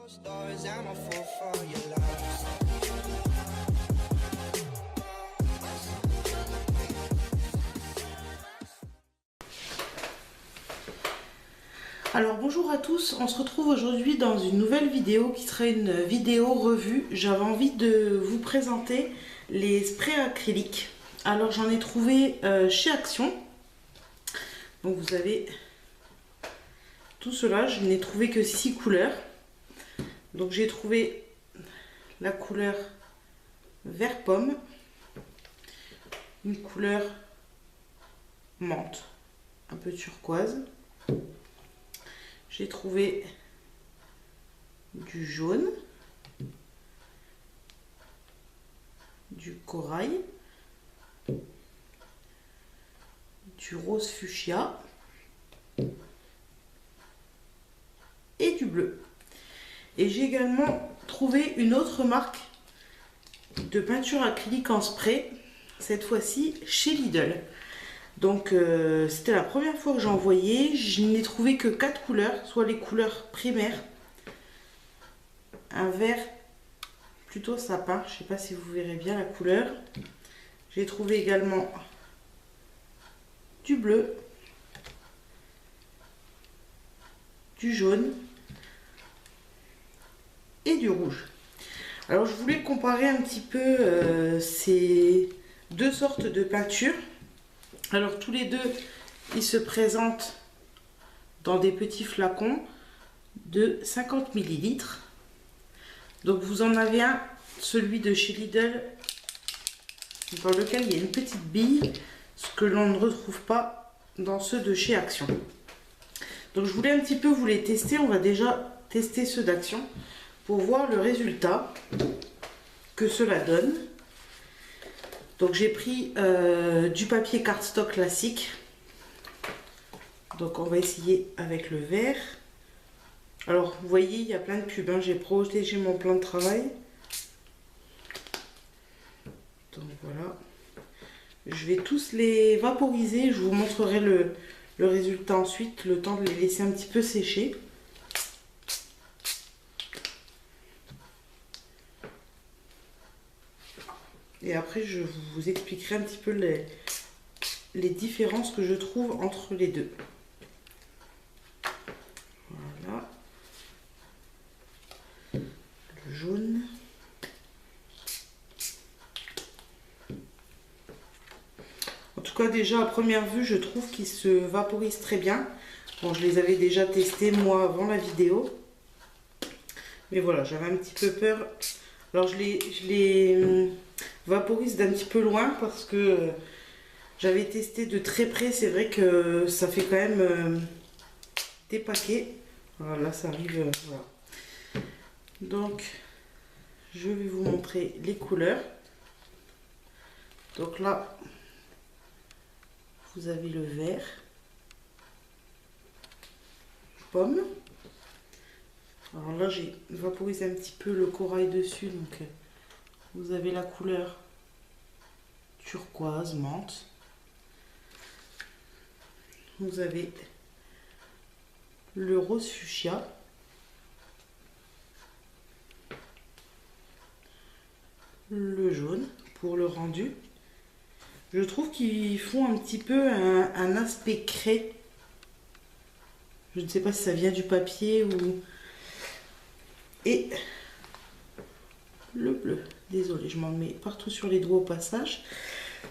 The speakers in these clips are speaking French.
Alors bonjour à tous, on se retrouve aujourd'hui dans une nouvelle vidéo qui sera une vidéo revue. J'avais envie de vous présenter les sprays acryliques. Alors j'en ai trouvé chez Action. Donc vous avez tout cela, je n'ai trouvé que 6 couleurs. Donc j'ai trouvé la couleur vert pomme, une couleur menthe, un peu turquoise. J'ai trouvé du jaune, du corail, du rose fuchsia et du bleu. Et j'ai également trouvé une autre marque de peinture acrylique en spray, cette fois-ci chez Lidl. Donc c'était la première fois que j'en voyais. Je n'ai trouvé que 4 couleurs, soit les couleurs primaires, un vert plutôt sapin, je ne sais pas si vous verrez bien la couleur. J'ai trouvé également du bleu, du jaune et du rouge. Alors je voulais comparer un petit peu ces deux sortes de peintures. Alors tous les deux, ils se présentent dans des petits flacons de 50 ml. Donc vous en avez un, celui de chez Lidl, dans lequel il y a une petite bille, ce que l'on ne retrouve pas dans ceux de chez Action. Donc je voulais un petit peu vous les tester. On va déjà tester ceux d'Action pour voir le résultat que cela donne. Donc j'ai pris du papier cardstock classique. Donc on va essayer avec le vert. Alors vous voyez, il y a plein de pubs, hein. J'ai protégé mon plan de travail. Donc voilà. Je vais tous les vaporiser. Je vous montrerai le résultat ensuite, le temps de les laisser un petit peu sécher. Et après, je vous expliquerai un petit peu les différences que je trouve entre les deux. Voilà. Le jaune. En tout cas, déjà à première vue, je trouve qu'ils se vaporisent très bien. Bon, je les avais déjà testés moi avant la vidéo. Mais voilà, j'avais un petit peu peur. Alors je les vaporise d'un petit peu loin parce que j'avais testé de très près. C'est vrai que ça fait quand même des paquets. Voilà, là ça arrive. Voilà. Donc je vais vous montrer les couleurs. Donc là, vous avez le vert, pomme. Alors là, j'ai vaporisé un petit peu le corail dessus, donc vous avez la couleur turquoise, menthe. Vous avez le rose fuchsia. Le jaune pour le rendu. Je trouve qu'ils font un petit peu un aspect craie. Je ne sais pas si ça vient du papier ou... Et le bleu, désolé, je m'en mets partout sur les doigts au passage.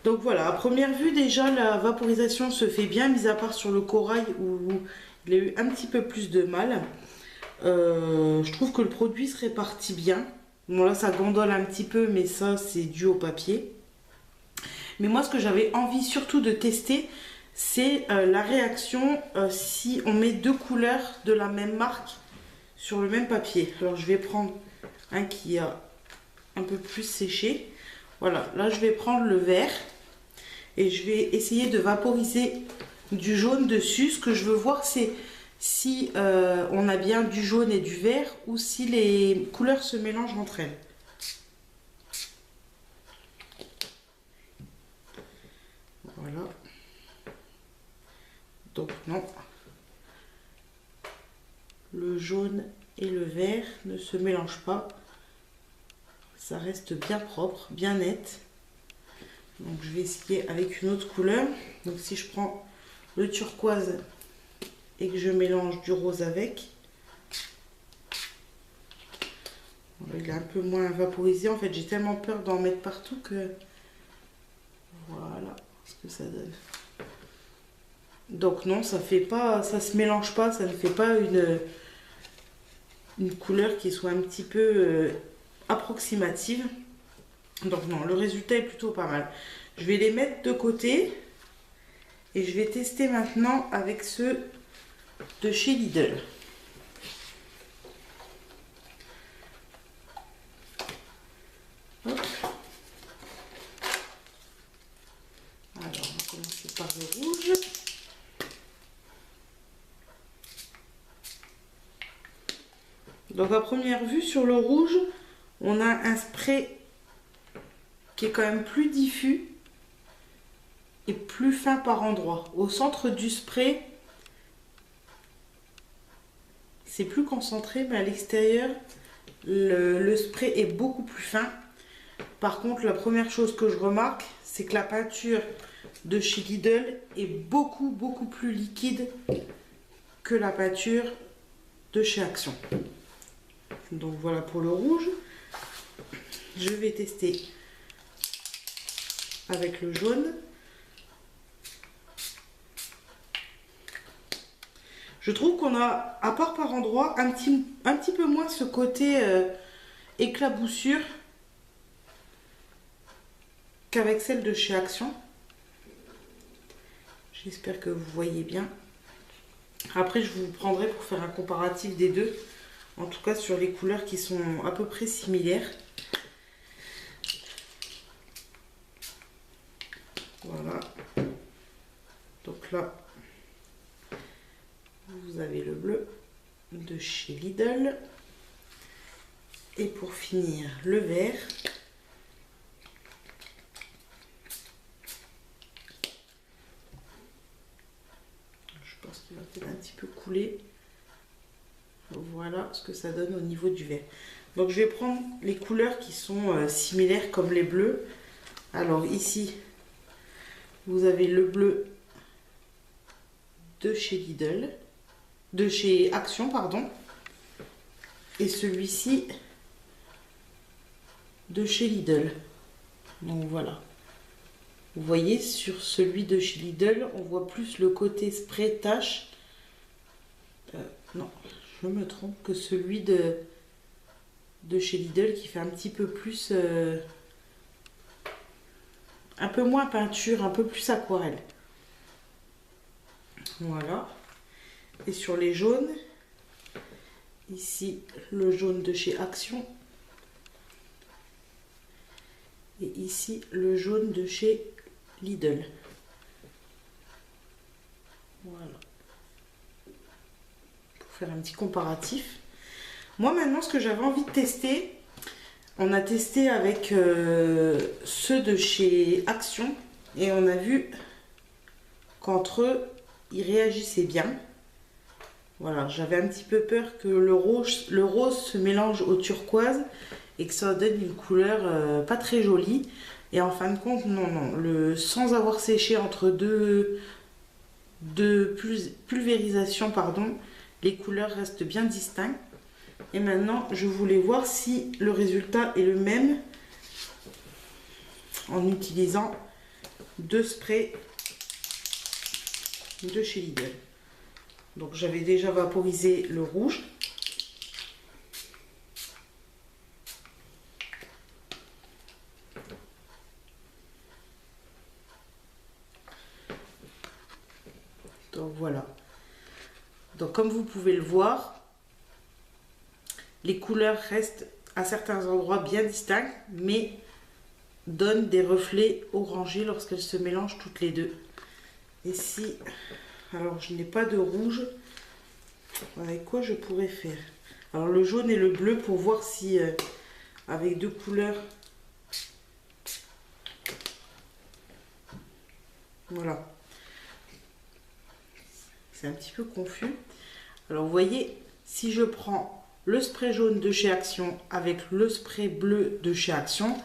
Donc voilà, à première vue déjà la vaporisation se fait bien, mis à part sur le corail où il a eu un petit peu plus de mal. Je trouve que le produit se répartit bien. Bon là ça gondole un petit peu, mais ça c'est dû au papier. Mais moi ce que j'avais envie surtout de tester, c'est la réaction si on met deux couleurs de la même marque sur le même papier. Alors je vais prendre un qui a un peu plus séché. Voilà, là je vais prendre le vert et je vais essayer de vaporiser du jaune dessus. Ce que je veux voir, c'est si on a bien du jaune et du vert ou si les couleurs se mélangent entre elles. Voilà. Donc non. Le jaune et le vert ne se mélangent pas. Ça reste bien propre, bien net. Donc je vais essayer avec une autre couleur. Donc si je prends le turquoise et que je mélange du rose avec, il est un peu moins vaporisé. En fait, j'ai tellement peur d'en mettre partout que voilà ce que ça donne. Donc non, ça fait pas, ça se mélange pas, ça ne fait pas une couleur qui soit un petit peu approximative. Donc non, le résultat est plutôt pas mal. Je vais les mettre de côté et je vais tester maintenant avec ceux de chez Lidl. Hop. Alors, on va commencer par le rouge. Donc à première vue, sur le rouge, on a un spray qui est quand même plus diffus et plus fin par endroits. Au centre du spray, c'est plus concentré, mais à l'extérieur, le spray est beaucoup plus fin. Par contre, la première chose que je remarque, c'est que la peinture de chez Lidl est beaucoup plus liquide que la peinture de chez Action. Donc voilà pour le rouge. Je vais tester avec le jaune. Je trouve qu'on a, à part par endroit, un petit peu moins ce côté éclaboussure qu'avec celle de chez Action. J'espère que vous voyez bien. Après, je vous prendrai pour faire un comparatif des deux. En tout cas, sur les couleurs qui sont à peu près similaires. Voilà. Donc là, vous avez le bleu de chez Lidl. Et pour finir, le vert. Je pense qu'il va peut-être un petit peu couler. Voilà ce que ça donne au niveau du vert. Donc je vais prendre les couleurs qui sont similaires comme les bleus. Alors ici, vous avez le bleu de chez Lidl, de chez Action, pardon. Et celui-ci de chez Lidl. Donc voilà. Vous voyez, sur celui de chez Lidl, on voit plus le côté spray tache. Non, je me trompe, que celui de chez Lidl qui fait un petit peu plus... un peu moins peinture, un peu plus aquarelle. Voilà. Et sur les jaunes, ici le jaune de chez Action. Et ici le jaune de chez Lidl. Voilà. Pour faire un petit comparatif. Moi maintenant, ce que j'avais envie de tester, on a testé avec ceux de chez Action et on a vu qu'entre eux, ils réagissaient bien. Voilà, j'avais un petit peu peur que le rose se mélange au turquoise et que ça donne une couleur pas très jolie. Et en fin de compte, non. Sans avoir séché entre deux pulvérisations, pardon, les couleurs restent bien distinctes. Et maintenant, je voulais voir si le résultat est le même en utilisant deux sprays de chez Lidl. Donc j'avais déjà vaporisé le rouge. Donc voilà. Donc comme vous pouvez le voir, les couleurs restent à certains endroits bien distinctes, mais donnent des reflets orangés lorsqu'elles se mélangent toutes les deux. Et si, alors je n'ai pas de rouge, avec quoi je pourrais faire? Alors le jaune et le bleu pour voir si avec deux couleurs, voilà, c'est un petit peu confus. Alors vous voyez, si je prends le spray jaune de chez Action avec le spray bleu de chez Action,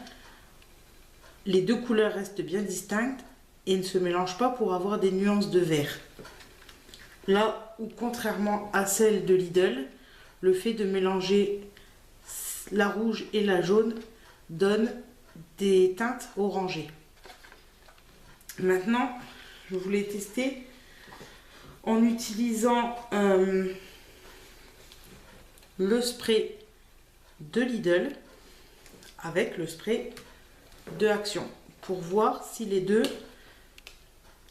les deux couleurs restent bien distinctes et ne se mélangent pas pour avoir des nuances de vert. Là où contrairement à celle de Lidl, le fait de mélanger la rouge et la jaune donne des teintes orangées. Maintenant, je voulais tester en utilisant le spray de Lidl avec le spray de Action pour voir si les deux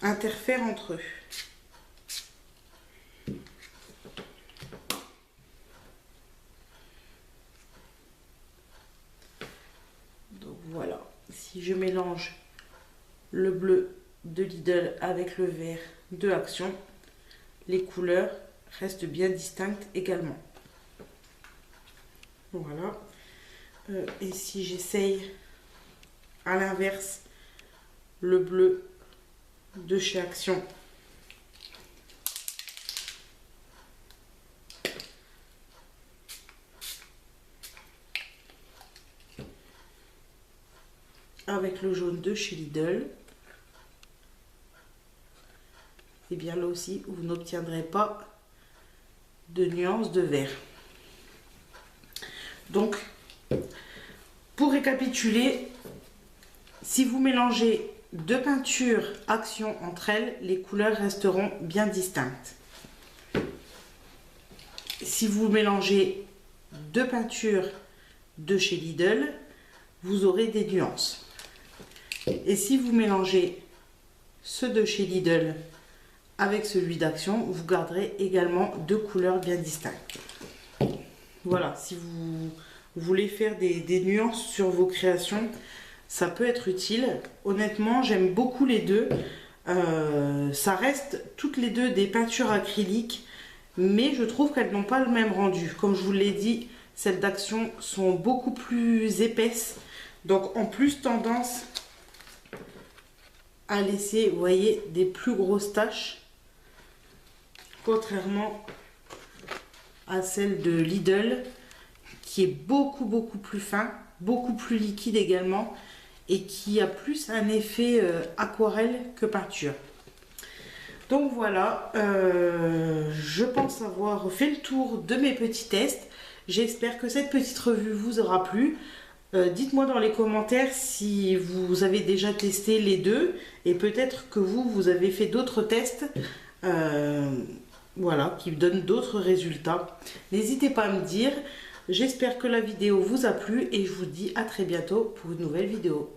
interfèrent entre eux. Donc voilà, si je mélange le bleu de Lidl avec le vert de Action, les couleurs restent bien distinctes également. Voilà. Et si j'essaye à l'inverse le bleu de chez Action avec le jaune de chez Lidl, et bien là aussi vous n'obtiendrez pas de nuances de vert. Donc pour récapituler, si vous mélangez deux peintures Action entre elles, les couleurs resteront bien distinctes. Si vous mélangez deux peintures de chez Lidl, vous aurez des nuances. Et si vous mélangez ceux de chez Lidl avec celui d'Action, vous garderez également deux couleurs bien distinctes. Voilà, si vous voulez faire des nuances sur vos créations, ça peut être utile. Honnêtement, j'aime beaucoup les deux. Ça reste toutes les deux des peintures acryliques, mais je trouve qu'elles n'ont pas le même rendu. Comme je vous l'ai dit, celles d'Action sont beaucoup plus épaisses, donc en plus tendance à laisser, vous voyez, des plus grosses taches, contrairement à celle de Lidl qui est beaucoup plus fin, beaucoup plus liquide également et qui a plus un effet aquarelle que peinture. Donc voilà, je pense avoir fait le tour de mes petits tests. J'espère que cette petite revue vous aura plu. Dites-moi dans les commentaires si vous avez déjà testé les deux et peut-être que vous avez fait d'autres tests voilà, qui donnent d'autres résultats. N'hésitez pas à me dire. J'espère que la vidéo vous a plu et je vous dis à très bientôt pour une nouvelle vidéo.